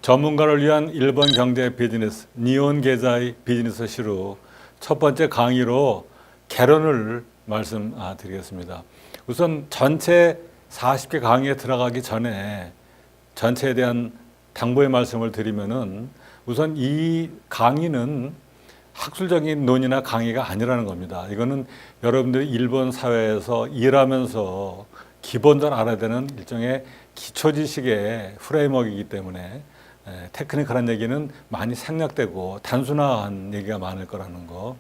전문가를 위한 일본 경제 비즈니스 니혼 계좌의 비즈니스 시루 첫 번째 강의로 개론을 말씀드리겠습니다. 우선 전체 40개 강의에 들어가기 전에 전체에 대한 당부의 말씀을 드리면은 우선 이 강의는 학술적인 논의나 강의가 아니라는 겁니다. 이거는 여러분들이 일본 사회에서 일하면서 기본적으로 알아야 되는 일종의 기초 지식의 프레임워크이기 때문에 테크니컬한 얘기는 많이 생략되고 단순한 얘기가 많을 거라는 거.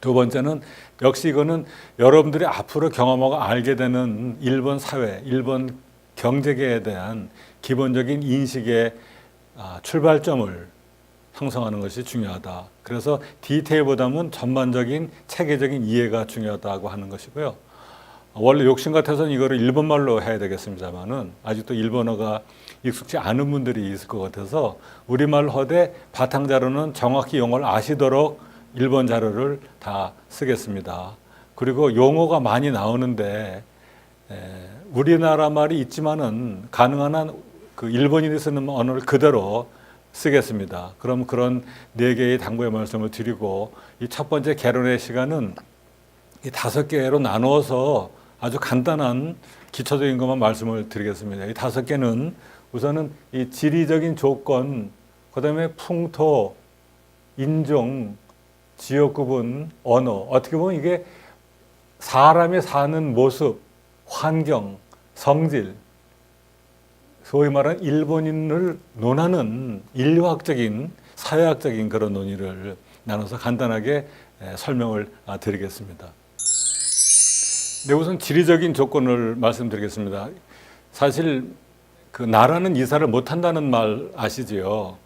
두 번째는 역시 이거는 여러분들이 앞으로 경험하고 알게 되는 일본 사회, 일본 경제계에 대한 기본적인 인식의 출발점을 형성하는 것이 중요하다. 그래서 디테일보다는 전반적인 체계적인 이해가 중요하다고 하는 것이고요. 원래 욕심 같아서는 이거를 일본말로 해야 되겠습니다만은 아직도 일본어가 익숙지 않은 분들이 있을 것 같아서 우리말로 하되 바탕 자료는 정확히 용어를 아시도록 일본 자료를 다 쓰겠습니다. 그리고 용어가 많이 나오는데 우리나라 말이 있지만은 가능한 한 그 일본인이 쓰는 언어를 그대로 쓰겠습니다. 그럼 그런 네 개의 당부의 말씀을 드리고 이 첫 번째 개론의 시간은 이 5개로 나누어서 아주 간단한 기초적인 것만 말씀을 드리겠습니다. 이 5개는 우선은 이 지리적인 조건, 그다음에 풍토, 인종, 지역 구분, 언어. 어떻게 보면 이게 사람이 사는 모습, 환경, 성질, 소위 말하는 일본인을 논하는 인류학적인, 사회학적인 그런 논의를 나눠서 간단하게 설명을 드리겠습니다. 네, 우선 지리적인 조건을 말씀드리겠습니다. 사실 그 나라는 이사를 못한다는 말 아시지요?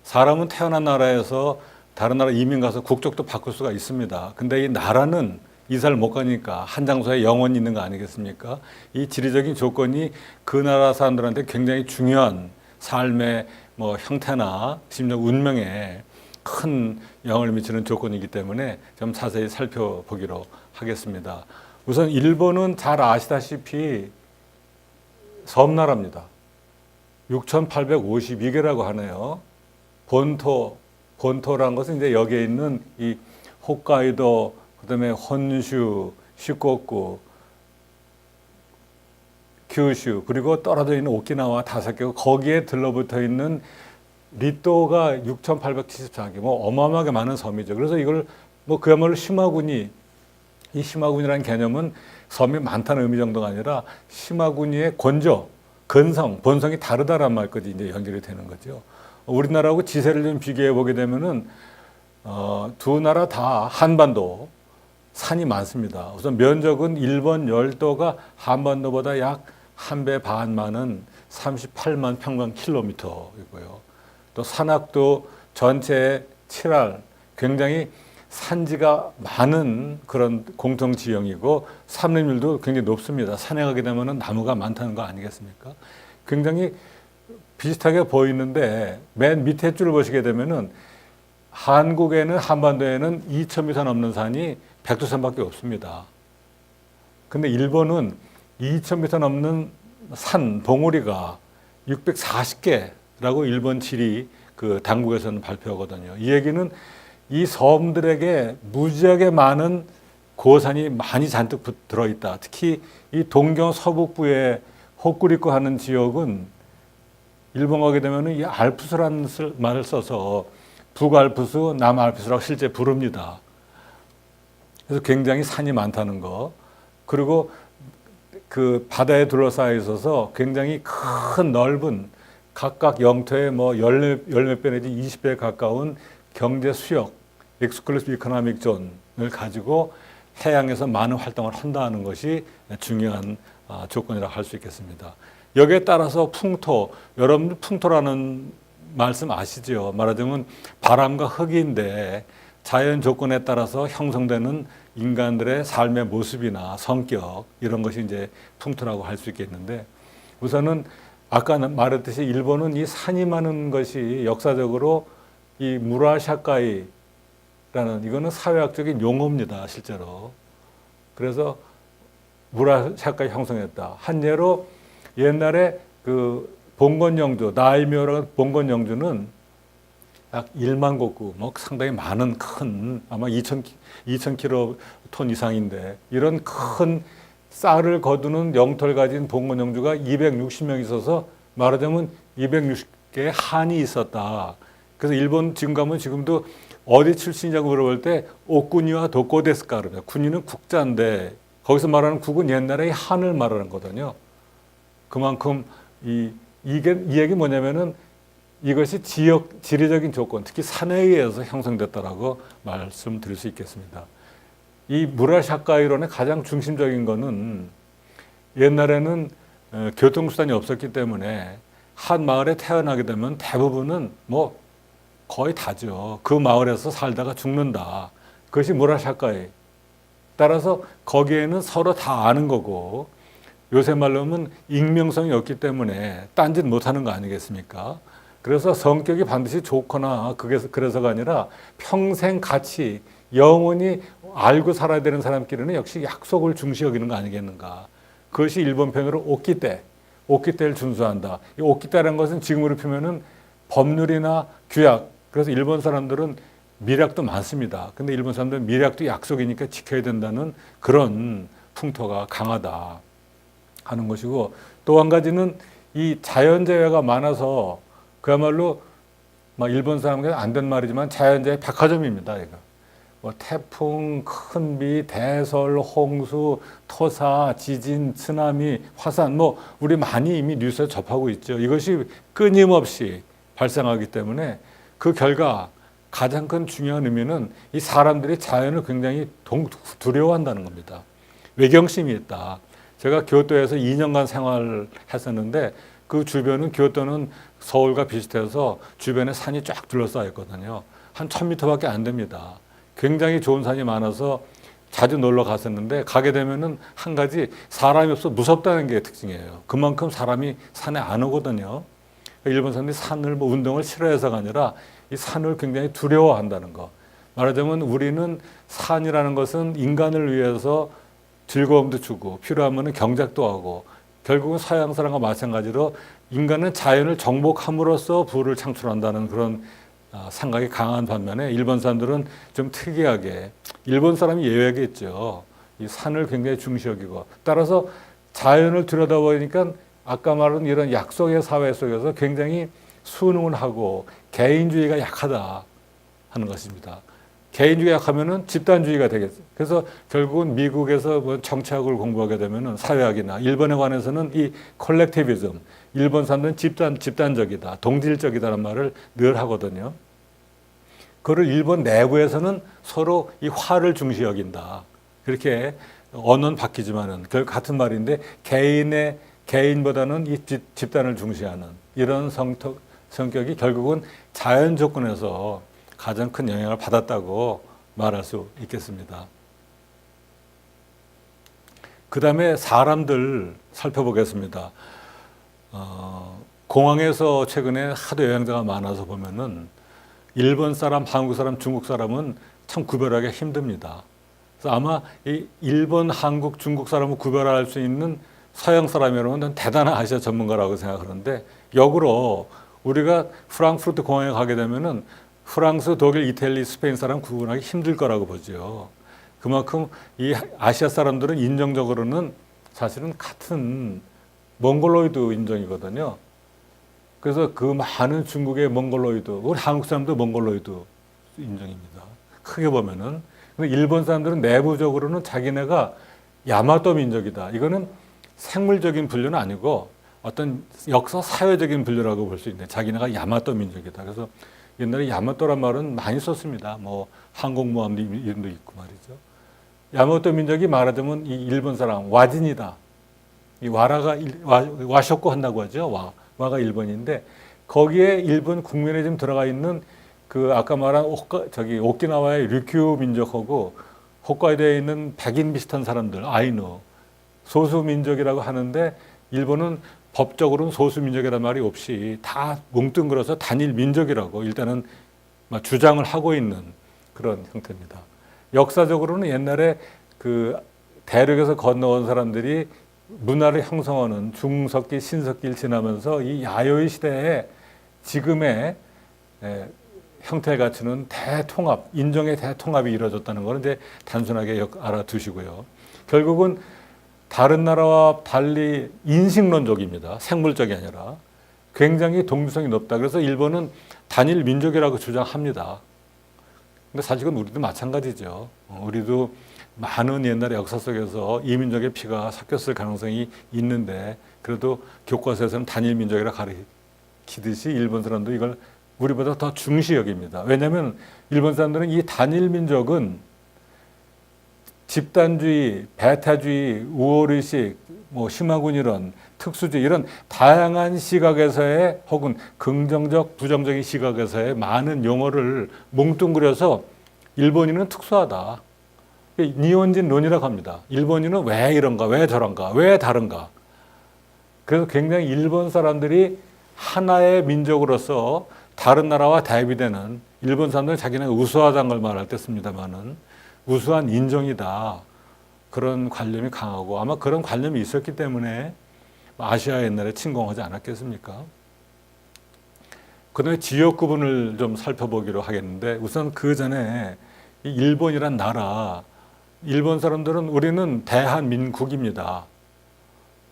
사람은 태어난 나라에서 다른 나라 이민 가서 국적도 바꿀 수가 있습니다. 근데 이 나라는 이사를 못 가니까 한 장소에 영원히 있는 거 아니겠습니까? 이 지리적인 조건이 그 나라 사람들한테 굉장히 중요한 삶의 뭐 형태나 심지어 운명에 큰 영향을 미치는 조건이기 때문에 좀 자세히 살펴보기로 하겠습니다. 우선 일본은 잘 아시다시피 섬나라입니다. 6,852개라고 하네요. 본토라는 것은 이제 여기에 있는 이 홋카이도, 그다음에 혼슈, 시코쿠, 규슈, 그리고 떨어져 있는 오키나와 5개고 거기에 들러붙어 있는 리또가 6,874개, 뭐 어마어마하게 많은 섬이죠. 그래서 이걸 뭐 그야말로 시마구니, 이 시마구니라는 개념은 섬이 많다는 의미 정도가 아니라 시마구니의 권조, 근성, 본성이 다르다란 말까지 이제 연결이 되는 거죠. 우리나라하고 지세를 좀 비교해 보게 되면은 두 나라 다 한반도 산이 많습니다. 우선 면적은 일본 열도가 한반도보다 약 1배 반 많은 38만 평방킬로미터이고요. 또 산악도 전체 7할, 굉장히 산지가 많은 그런 공통 지형이고 산림률도 굉장히 높습니다. 산에 가게 되면 나무가 많다는 거 아니겠습니까? 굉장히 비슷하게 보이는데 맨 밑에 줄을 보시게 되면은 한국에는 한반도에는 2,000m 넘는 산이 백두산밖에 없습니다. 근데 일본은 2,000m 넘는 산 봉우리가 640개라고 일본 지리 그 당국에서는 발표하거든요. 이 얘기는 이 섬들에게 무지하게 많은 고산이 많이 잔뜩 들어있다. 특히 이 동경 서북부의 홋쿠리쿠 하는 지역은 일본 가게 되면 이 알프스라는 말을 써서 북알프스, 남알프스라고 실제 부릅니다. 그래서 굉장히 산이 많다는 거. 그리고 그 바다에 둘러싸여 있어서 굉장히 큰 넓은 각각 영토의 뭐 열몇 배 내지 20배에 가까운 경제 수역, 익스클루시브 이코노믹 존을 가지고 해양에서 많은 활동을 한다는 것이 중요한 조건이라고 할 수 있겠습니다. 여기에 따라서 풍토, 여러분들 풍토라는 말씀 아시죠? 말하자면 바람과 흙인데 자연 조건에 따라서 형성되는 인간들의 삶의 모습이나 성격 이런 것이 이제 풍토라고 할 수 있겠는데 우선은 아까 말했듯이 일본은 이 산이 많은 것이 역사적으로 이 무라샤카이라는 이거는 사회학적인 용어입니다, 실제로. 그래서 무라샤카이 형성했다. 한 예로 옛날에 그 봉건 영주, 나일묘라는 봉건 영주는 약 1만石, 뭐 상당히 많은 큰 아마 2,000킬로톤 이상인데 이런 큰 쌀을 거두는 영토를 가진 봉건 영주가 260명 있어서 말하자면 260개의 한이 있었다. 그래서 일본 지금 가면 지금도 어디 출신이냐고 물어볼 때 오쿠니와 도코데스까 그러면 군인은 국자인데 거기서 말하는 국은 옛날에 한을 말하는 거거든요. 그만큼 이 얘기 뭐냐면은 이것이 지리적인 조건, 특히 산에 의해서 형성됐다라고 말씀드릴 수 있겠습니다. 이 무라샤카 이론의 가장 중심적인 거는 옛날에는 교통수단이 없었기 때문에 한 마을에 태어나게 되면 대부분은 뭐 거의 다죠. 그 마을에서 살다가 죽는다. 그것이 무라샤카에. 따라서 거기에는 서로 다 아는 거고 요새 말로 하면 익명성이 없기 때문에 딴짓 못하는 거 아니겠습니까? 그래서 성격이 반드시 좋거나 그래서가 아니라 평생 같이 영원히 알고 살아야 되는 사람끼리는 역시 약속을 중시 여기는 거 아니겠는가. 그것이 일본 편으로 오키테를 준수한다. 이 오키테라는 것은 지금으로 표면은 법률이나 규약. 그래서 일본 사람들은 밀약도 많습니다. 근데 일본 사람들은 밀약도 약속이니까 지켜야 된다는 그런 풍토가 강하다 하는 것이고 또 한 가지는 이 자연재해가 많아서 그야말로 막 일본 사람에게 안 된 말이지만 자연재해 백화점입니다. 이거. 뭐 태풍, 큰비, 대설, 홍수, 토사, 지진, 쓰나미, 화산 뭐 우리 많이 이미 뉴스에 접하고 있죠. 이것이 끊임없이 발생하기 때문에 그 결과 가장 큰 중요한 의미는 이 사람들이 자연을 굉장히 두려워한다는 겁니다. 외경심이 있다. 제가 교토에서 2년간 생활했었는데 그 주변은 교토는 서울과 비슷해서 주변에 산이 쫙 둘러싸여 있거든요. 한 1000m밖에 안 됩니다. 굉장히 좋은 산이 많아서 자주 놀러 갔었는데 가게 되면은 한 가지 사람이 없어 무섭다는 게 특징이에요. 그만큼 사람이 산에 안 오거든요. 일본 사람들이 산을 뭐 운동을 싫어해서가 아니라 이 산을 굉장히 두려워한다는 거. 말하자면 우리는 산이라는 것은 인간을 위해서 즐거움도 주고 필요하면 경작도 하고 결국은 서양 사람과 마찬가지로 인간은 자연을 정복함으로써 부를 창출한다는 그런 생각이 강한 반면에 일본 사람들은 좀 특이하게 일본 사람이 예외겠죠. 이 산을 굉장히 중시 여기고 따라서 자연을 들여다보니까 아까 말한 이런 약속의 사회 속에서 굉장히 순응을 하고 개인주의가 약하다 하는 것입니다. 개인주의가 약하면은 집단주의가 되겠어요. 그래서 결국은 미국에서 뭐 정치학을 공부하게 되면은 사회학이나 일본에 관해서는 이 콜렉티비즘, 일본 사람들은 집단적이다, 동질적이다라는 말을 늘 하거든요. 그걸 일본 내부에서는 서로 이 화를 중시 여긴다. 그렇게 언어는 바뀌지만은 결국 같은 말인데 개인보다는 이 집단을 중시하는 이런 성격이 결국은 자연 조건에서 가장 큰 영향을 받았다고 말할 수 있겠습니다. 그 다음에 사람들 살펴보겠습니다. 공항에서 최근에 하도 여행자가 많아서 보면은 일본 사람, 한국 사람, 중국 사람은 참 구별하기 힘듭니다. 그래서 아마 이 일본, 한국, 중국 사람을 구별할 수 있는 서양 사람이라면 대단한 아시아 전문가라고 생각하는데 역으로 우리가 프랑크푸르트 공항에 가게 되면은 프랑스, 독일, 이탈리, 스페인 사람 구분하기 힘들 거라고 보죠. 그만큼 이 아시아 사람들은 인종적으로는 사실은 같은 몽골로이드 인종이거든요. 그래서 그 많은 중국의 몽골로이드, 우리 한국 사람도 몽골로이드 인종입니다. 크게 보면은. 근데 일본 사람들은 내부적으로는 자기네가 야마토 민족이다. 이거는 생물적인 분류는 아니고 어떤 역사 사회적인 분류라고 볼 수 있는데 자기네가 야마토 민족이다. 그래서 옛날에 야마토란 말은 많이 썼습니다. 뭐 항공모함 이름도 있고 말이죠. 야마토 민족이 말하자면 이 일본 사람 와진이다. 이 와라가 와쇼코 한다고 하죠. 와가 일본인데 거기에 일본 국민에 지금 들어가 있는 그 아까 말한 오키나와의 류큐 민족하고 홋카이도에 있는 백인 비슷한 사람들 아이누 소수 민족이라고 하는데 일본은 법적으로는 소수 민족이라는 말이 없이 다 뭉뚱그려서 단일 민족이라고 일단은 주장을 하고 있는 그런 형태입니다. 역사적으로는 옛날에 그 대륙에서 건너온 사람들이 문화를 형성하는 중석기, 신석기를 지나면서 이 야요이 시대에 지금의 형태를 갖추는 대통합, 인종의 대통합이 이루어졌다는 것을 이제 단순하게 알아두시고요. 결국은 다른 나라와 달리 인식론적입니다. 생물적이 아니라 굉장히 동질성이 높다. 그래서 일본은 단일 민족이라고 주장합니다. 근데 사실은 우리도 마찬가지죠. 우리도 많은 옛날의 역사 속에서 이민족의 피가 섞였을 가능성이 있는데 그래도 교과서에서는 단일 민족이라 가르치듯이 일본 사람도 이걸 우리보다 더 중시 여깁니다. 왜냐하면 일본 사람들은 이 단일 민족은 집단주의, 배타주의, 우월의식, 심화군이론, 특수주의 이런 다양한 시각에서의 혹은 긍정적, 부정적인 시각에서의 많은 용어를 뭉뚱그려서 일본인은 특수하다. 니혼진론이라고 합니다. 일본인은 왜 이런가, 왜 저런가, 왜 다른가. 그래서 굉장히 일본 사람들이 하나의 민족으로서 다른 나라와 대비되는 일본 사람들은 자기는 우수하다는 걸 말할 때 씁니다만은 우수한 인종이다. 그런 관념이 강하고 아마 그런 관념이 있었기 때문에 아시아 옛날에 침공하지 않았겠습니까? 그 다음에 지역 구분을 좀 살펴보기로 하겠는데 우선 그 전에 이 일본이란 나라, 일본 사람들은 우리는 대한민국입니다.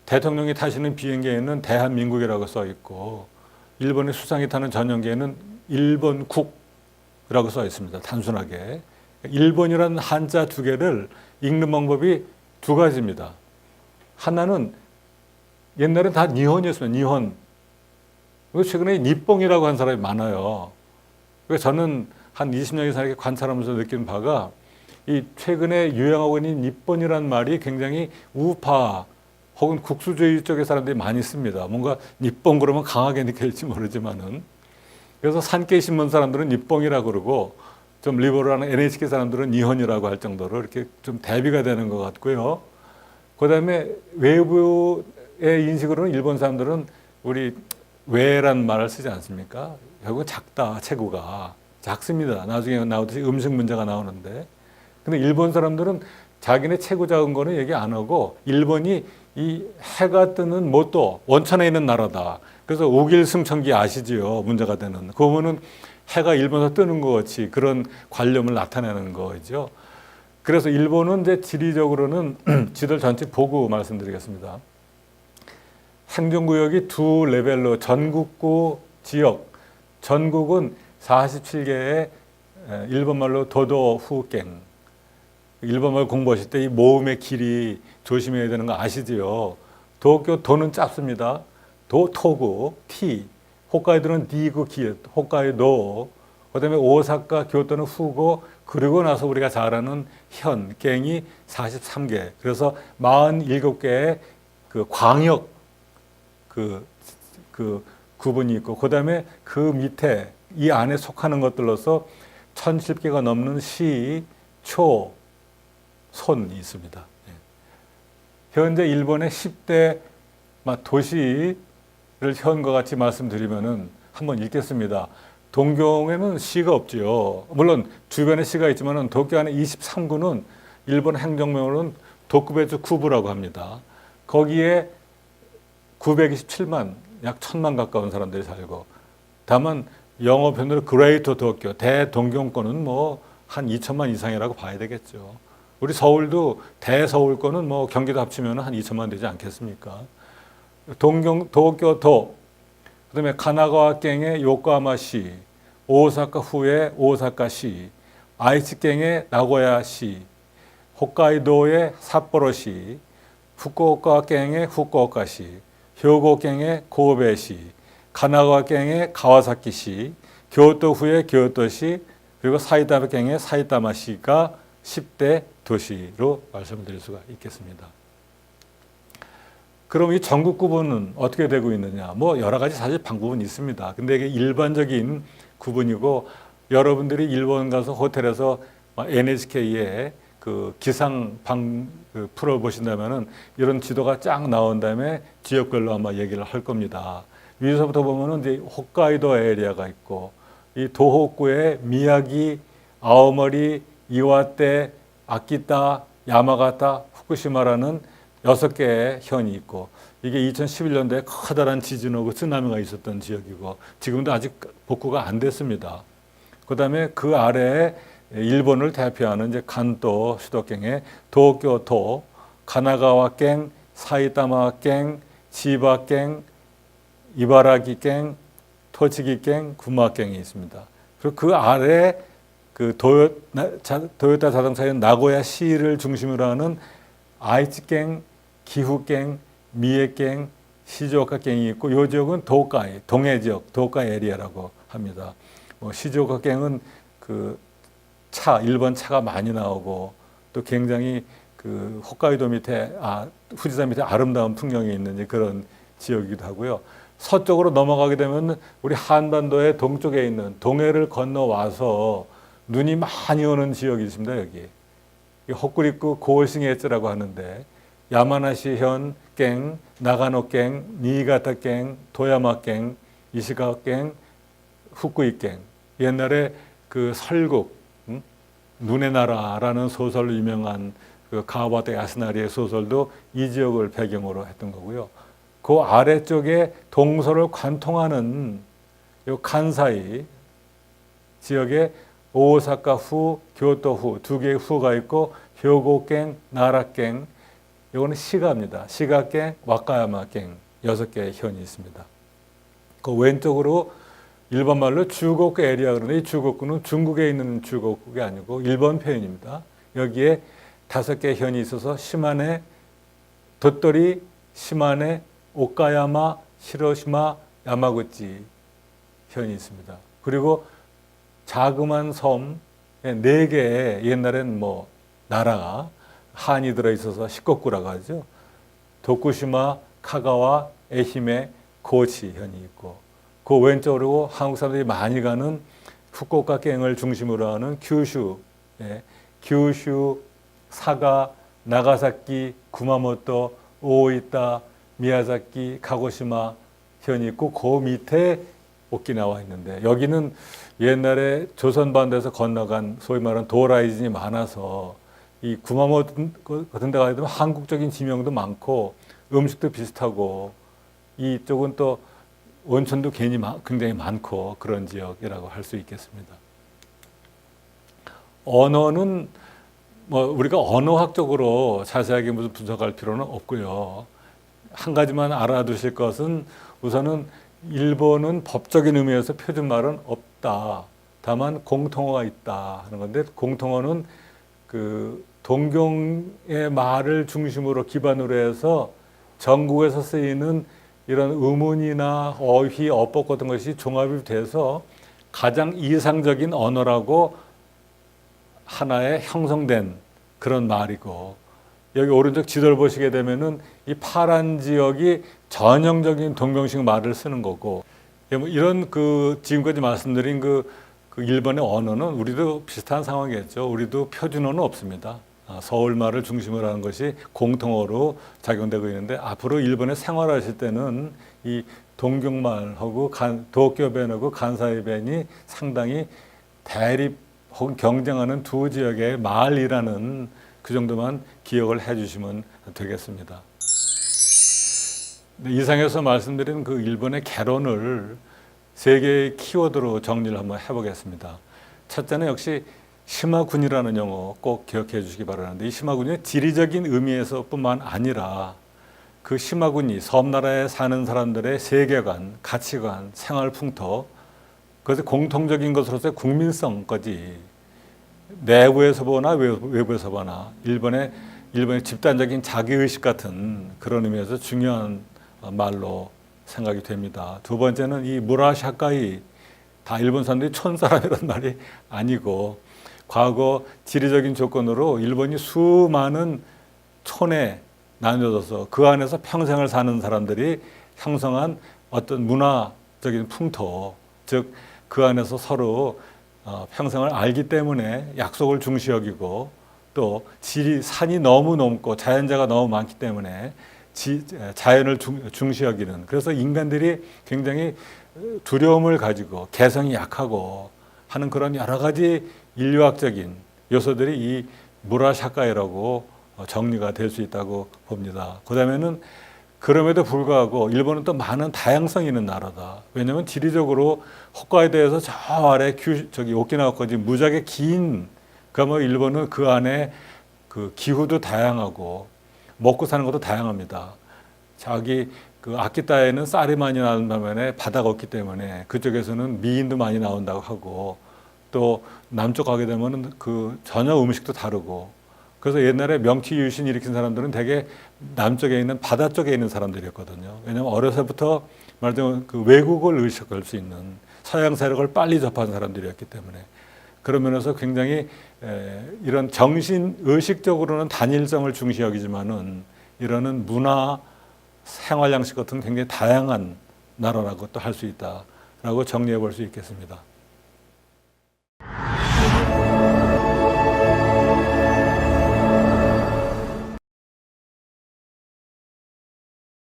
대통령이 타시는 비행기에는 대한민국이라고 써 있고 일본의 수상이 타는 전용기에는 일본국이라고 써 있습니다. 단순하게. 일본이라는 한자 두 개를 읽는 방법이 두 가지입니다. 하나는 옛날엔 다 니혼이었습니다. 니혼. 최근에 니뽕이라고 한 사람이 많아요. 그래서 저는 한 20년 이상 이렇게 관찰하면서 느낀 바가 이 최근에 유행하고 있는 니폰이라는 말이 굉장히 우파 혹은 국수주의 쪽의 사람들이 많이 씁니다. 뭔가 니뽕 그러면 강하게 느낄지 모르지만은 그래서 산케이 신문 사람들은 니뽕이라고 그러고 좀 리버럴한 NHK 사람들은 니혼이라고 할 정도로 이렇게 좀 대비가 되는 것 같고요. 그다음에 외부의 인식으로는 일본 사람들은 우리 외란 말을 쓰지 않습니까? 결국 작다 체구가 작습니다. 나중에 나오듯이 음식 문제가 나오는데 근데 일본 사람들은 자기네 체구 작은 거는 얘기 안 하고 일본이 이 해가 뜨는 모토 원천에 있는 나라다. 그래서 오길승천기 아시지요? 문제가 되는. 그거 보면은 해가 일본에서 뜨는 것 같이 그런 관념을 나타내는 거죠. 그래서 일본은 이제 지리적으로는 지도를 전체 보고 말씀드리겠습니다. 행정구역이 두 레벨로 전국구 지역, 전국은 47개의 일본말로 도도후갱. 일본말 공부하실 때 이 모음의 길이 조심해야 되는 거 아시지요? 도쿄 도는 짧습니다. 도토구 티, 홋카이도는 니구 기, 홋카이도. 그다음에 오사카, 교토는 후고 그리고 나서 우리가 잘 아는 현, 갱이 43개. 그래서 47개의 그 광역 그 구분이 있고 그다음에 그 밑에 이 안에 속하는 것들로서 1010개가 넘는 시, 초, 손이 있습니다. 현재 일본의 10대 도시를 현과 같이 말씀드리면은 한번 읽겠습니다. 동경에는 시가 없지요. 물론 주변에 시가 있지만은 도쿄 안에 23구는 일본 행정명으로는 도쿠베츠 구부라고 합니다. 거기에 927만, 약 1000만 가까운 사람들이 살고 다만 영어 표현으로 그레이터 도쿄, 대동경권은 한 2000만 이상이라고 봐야 되겠죠. 우리 서울도 대서울권은 경기도 합치면 한 2천만 되지 않겠습니까? 도쿄도, 그다음에 가나가와県의 요코하마시, 오사카 후의 오사카시, 아이치県의 나고야시, 홋카이도의 삿포로시, 후쿠오카県의 후쿠오카시,兵庫県의 고베시, 가나가와県의 가와사키시, 교토후의 교토시, 그리고 사이다마県의 사이타마시가 10대 도시로 말씀드릴 수가 있겠습니다. 그럼 이 전국 구분은 어떻게 되고 있느냐? 여러 가지 사실 방법은 있습니다. 근데 이게 일반적인 구분이고 여러분들이 일본 가서 호텔에서 NHK에 그 기상 프로 보신다면은 이런 지도가 쫙 나온 다음에 지역별로 아마 얘기를 할 겁니다. 위에서부터 보면은 이제 홋카이도 에리아가 있고 이 도호쿠의 미야기, 아오모리, 이와테, 아키타, 야마가타, 후쿠시마라는 6개의 현이 있고 이게 2011년도에 커다란 지진 오고 쓰나미가 있었던 지역이고 지금도 아직 복구가 안 됐습니다. 그다음에 그 아래에 일본을 대표하는 이제 간도 수도권의 도쿄도, 가나가와県, 사이타마県, 치바県, 이바라기県, 토치기県, 구마県이 있습니다. 그리고 그 아래 그 도요타 자동차의 나고야시를 중심으로 하는 아이치県, 기후県, 미에県, 시즈오카県이 있고 이 지역은 도카이, 동해 지역, 도카이 에리아라고 합니다. 시즈오카県은 그 일본 차가 많이 나오고 또 굉장히 그 홋카이도 밑에, 후지산 밑에 아름다운 풍경이 있는 그런 지역이기도 하고요. 서쪽으로 넘어가게 되면 우리 한반도의 동쪽에 있는 동해를 건너와서 눈이 많이 오는 지역이 있습니다. 여기 홋쿠리쿠 고울싱에츠라고 하는데 야마나시현 갱, 나가노 갱, 니이가타 갱, 도야마 갱, 이시가와 갱, 후쿠이 갱. 옛날에 그 설국 눈의 나라라는 소설로 유명한 그 가와테 야스나리의 소설도 이 지역을 배경으로 했던 거고요. 그 아래쪽에 동서를 관통하는 이 간사이 지역에 오사카 후, 교토 후 두 개의 후가 있고 효고갱, 나라갱, 이거는 시가입니다. 시가갱, 와카야마갱 6개의 현이 있습니다. 그 왼쪽으로 일본 말로 주곡구 에리아 그러는데 이 주곡구는 중국에 있는 주곡구가 아니고 일본 표현입니다. 여기에 5개의 현이 있어서 시마네, 도토리, 시마네, 오카야마, 히로시마, 야마구치 현이 있습니다. 그리고 자그마한 섬에 4개의 옛날엔 나라가 한이 들어있어서 시코쿠라고 하죠. 도쿠시마, 카가와, 에히메, 고치 현이 있고 그 왼쪽으로 한국 사람들이 많이 가는 후쿠오카갱을 중심으로 하는 규슈, 규슈, 사가, 나가사키, 구마모토, 오이타, 미야자키, 가고시마 현이 있고 그 밑에 오키나와 있는데 여기는 옛날에 조선반도에서 건너간 소위 말하는 도라이진이 많아서 이 구마모토 같은 데 가게 되면 한국적인 지명도 많고 음식도 비슷하고 이쪽은 또 온천도 굉장히 많고 그런 지역이라고 할 수 있겠습니다. 언어는 우리가 언어학적으로 자세하게 무슨 분석할 필요는 없고요. 한 가지만 알아두실 것은 우선은 일본은 법적인 의미에서 표준말은 없다. 다만 공통어가 있다 하는 건데 공통어는 그 동경의 말을 중심으로 기반으로 해서 전국에서 쓰이는 이런 의문이나 어휘, 어법 같은 것이 종합이 돼서 가장 이상적인 언어라고 하나의 형성된 그런 말이고 여기 오른쪽 지도를 보시게 되면은 이 파란 지역이 전형적인 동경식 말을 쓰는 거고 이런 그 지금까지 말씀드린 그 일본의 언어는 우리도 비슷한 상황이겠죠. 우리도 표준어는 없습니다. 서울말을 중심으로 하는 것이 공통어로 작용되고 있는데 앞으로 일본에 생활하실 때는 이 동경말하고 도쿄변하고 간사이변이 상당히 대립 혹은 경쟁하는 두 지역의 말이라는 그 정도만 기억을 해주시면 되겠습니다. 이상에서 말씀드린 그 일본의 개론을 3개의 키워드로 정리를 한번 해보겠습니다. 첫째는 역시 시마군이라는 용어 꼭 기억해 주시기 바라는데 이 시마군이 지리적인 의미에서뿐만 아니라 그 시마군이 섬나라에 사는 사람들의 세계관, 가치관, 생활 풍토 그것이 공통적인 것으로서의 국민성까지 내부에서 보나 외부에서 보나 일본의 집단적인 자기의식 같은 그런 의미에서 중요한 말로 생각이 됩니다. 두 번째는 이 무라샤카이 다 일본 사람들이 촌사람이란 말이 아니고 과거 지리적인 조건으로 일본이 수많은 촌에 나뉘어져서 그 안에서 평생을 사는 사람들이 형성한 어떤 문화적인 풍토 즉 그 안에서 서로 평생을 알기 때문에 약속을 중시 여기고 또 산이 너무 높고 자연재해가 너무 많기 때문에 자연을 중시 여기는 그래서 인간들이 굉장히 두려움을 가지고 개성이 약하고 하는 그런 여러 가지 인류학적인 요소들이 이 무라샤카이라고 정리가 될 수 있다고 봅니다. 그다음에는 그럼에도 불구하고 일본은 또 많은 다양성이 있는 나라다. 왜냐하면 지리적으로 홋카이도에서 저 아래 저기 오키나와까지 무지하게 긴, 그러면 일본은 그 안에 그 기후도 다양하고 먹고 사는 것도 다양합니다. 자기 그 아키타에는 쌀이 많이 나는 반면에 바다가 없기 때문에 그쪽에서는 미인도 많이 나온다고 하고, 또 남쪽 가게 되면은 그 전혀 음식도 다르고, 그래서 옛날에 명치 유신 일으킨 사람들은 대개 남쪽에 있는 바다 쪽에 있는 사람들이었거든요. 왜냐하면 어려서부터 말하자면 그 외국을 의식할 수 있는 서양 세력을 빨리 접한 사람들이었기 때문에, 그런 면에서 굉장히 이런 정신 의식적으로는 단일성을 중시 여기지만은 이러는 문화 생활 양식 같은 굉장히 다양한 나라라고 또 할 수 있다라고 정리해 볼 수 있겠습니다.